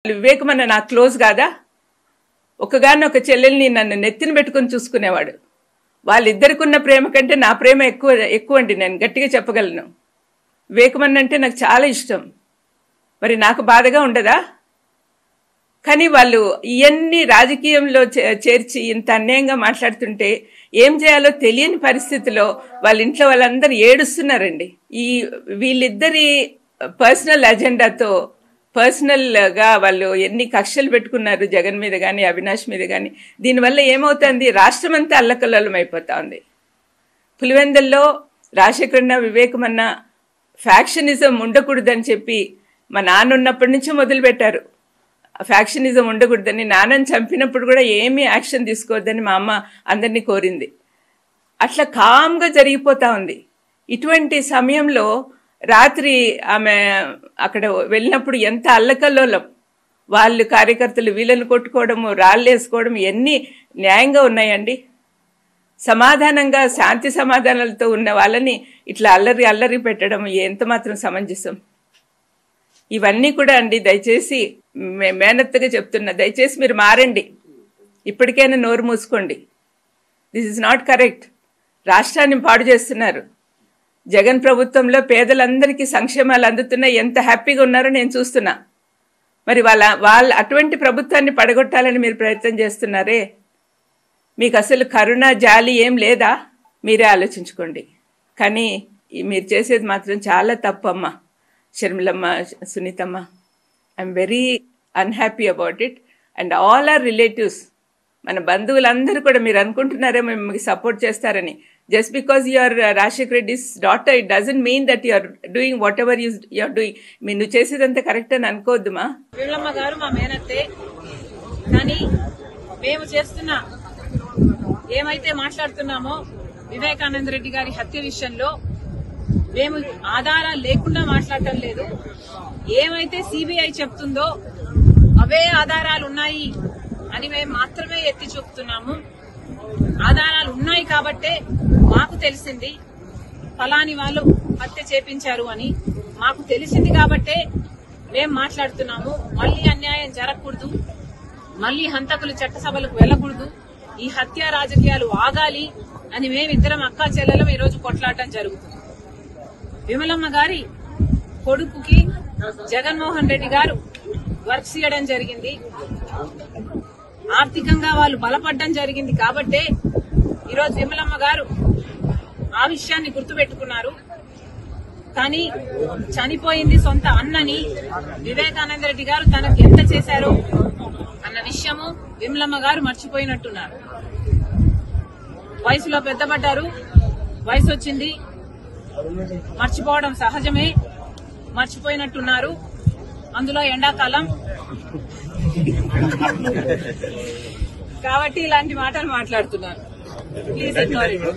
వివేకమన్న నాకు క్లోజ్ కాదా? ఒకగానొక చెల్లెల్ని నన్ను నెత్తిన పెట్టుకుని చూసుకునేవాడు. వాళ్ళిద్దరికి ఉన్న ప్రేమ కంటే నా ప్రేమ ఎక్కువ అండి. నేను గట్టిగా చెప్పగలను. వివేకమన్న అంటే నాకు చాలా ఇష్టం. మరి నాకు బాధగా ఉండదా? కానీ వాళ్ళు ఇవన్నీ రాజకీయంలో చేర్చి ఇంత అన్యాయంగా మాట్లాడుతుంటే ఏం చేయాలో తెలియని పరిస్థితిలో వాళ్ళ ఇంట్లో వాళ్ళందరూ ఏడుస్తున్నారండి. వీళ్ళిద్దరి పర్సనల్ అజెండాతో పర్సనల్గా వాళ్ళు ఎన్ని కక్షలు పెట్టుకున్నారు జగన్ మీద కానీ అవినాష్ మీద కానీ. దీనివల్ల ఏమవుతుంది, రాష్ట్రం అంతా అల్లకల్లోలం అయిపోతా ఉంది. పులివెందుల్లో రాజశేఖరన్న వివేకమన్న ఫ్యాక్షనిజం ఉండకూడదని చెప్పి మా నాన్న ఉన్నప్పటి నుంచి మొదలుపెట్టారు. ఫ్యాక్షనిజం ఉండకూడదని. నాన్నని చంపినప్పుడు కూడా ఏమీ యాక్షన్ తీసుకోవద్దని మా అమ్మ అందరినీ కోరింది. అట్లా కామ్గా జరిగిపోతా ఉంది. ఇటువంటి సమయంలో రాత్రి ఆమె అక్కడ వెళ్ళినప్పుడు ఎంత అల్లకల్లోలం, వాళ్ళు కార్యకర్తలు వీళ్ళని కొట్టుకోవడము, రాళ్ళేసుకోవడం ఎన్ని న్యాయంగా ఉన్నాయండి? సమాధానంగా శాంతి సమాధానాలతో ఉన్న వాళ్ళని ఇట్లా అల్లరి పెట్టడం ఎంత మాత్రం సమంజసం? ఇవన్నీ కూడా అండి, దయచేసి మేనత్తగా చెప్తున్నా, దయచేసి మీరు మారండి. ఇప్పటికైనా నోరు మూసుకోండి. This is not correct. రాష్ట్రాన్ని పాడు చేస్తున్నారు. జగన్ ప్రభుత్వంలో పేదలందరికీ సంక్షేమాలు అందుతున్నాయి. ఎంత హ్యాపీగా ఉన్నారో నేను చూస్తున్నా. మరి వాళ్ళ అటువంటి ప్రభుత్వాన్ని పడగొట్టాలని మీరు ప్రయత్నం చేస్తున్నారే. మీకు అసలు కరుణ జాలి ఏం లేదా? మీరే ఆలోచించుకోండి. కానీ మీరు చేసేది మాత్రం చాలా తప్పమ్మా. షర్మిలమ్మ, సునీతమ్మ, I'm very unhappy about it. And all our relatives, మన బంధువులందరూ కూడా మీరు అనుకుంటున్నారేమో మీకు సపోర్ట్ చేస్తారని. Just because you're Rajasekhar Reddy's daughter, it doesn't mean that you're doing whatever you're doing. నువ్వు చేసేదంతా కరెక్ట్ అని అనుకోవద్దుమా. వీళ్ళమ్మ గారు మా మేనత్తే, కానీ మేము చేస్తున్న ఏమైతే మాట్లాడుతున్నామో వివేకానంద రెడ్డి గారి హత్య విషయంలో మేము ఆధారాలు లేకుండా మాట్లాడటం లేదు. ఏమైతే సిబిఐ చెప్తుందో అవే ఆధారాలు ఉన్నాయి అని మేము మాత్రమే ఎత్తి చూపుతున్నాము. ఆధారాలు ఉన్నాయి కాబట్టే మాకు తెలిసింది ఫలాని వాళ్ళు హత్య చేపించారు అని మాకు తెలిసింది కాబట్టే మేము మాట్లాడుతున్నాము. మళ్లీ అన్యాయం జరగకూడదు, మళ్లీ హంతకులు చట్టసభలకు వెళ్లకూడదు, ఈ హత్య రాజకీయాలు ఆగాలి అని మేమిద్దరం అక్కా చెల్లెలం ఈరోజు కొట్లాడటం జరుగుతుంది. విమలమ్మ గారి కొడుకుకి జగన్మోహన్ రెడ్డి గారు వర్క్స్ ఇవ్వడం జరిగింది. ఆర్థికంగా వాళ్ళు బలపడడం జరిగింది కాబట్టే ఈరోజు విమలమ్మ గారు ఆ విషయాన్ని గుర్తుపెట్టుకున్నారు. కానీ చనిపోయింది సొంత అన్నని వివేకానంద రెడ్డి గారు తనకు ఎంత చేశారో అన్న విషయము విమలమ్మ గారు మర్చిపోయినట్టున్నారు. వయసులో పెద్దపడ్డారు, వయసు వచ్చింది, మర్చిపోవడం సహజమే, మర్చిపోయినట్టున్నారు. అందులో ఎండాకాలం కాబట్టి ఇలాంటి మాటలు మాట్లాడుతున్నారు. Please ignore it.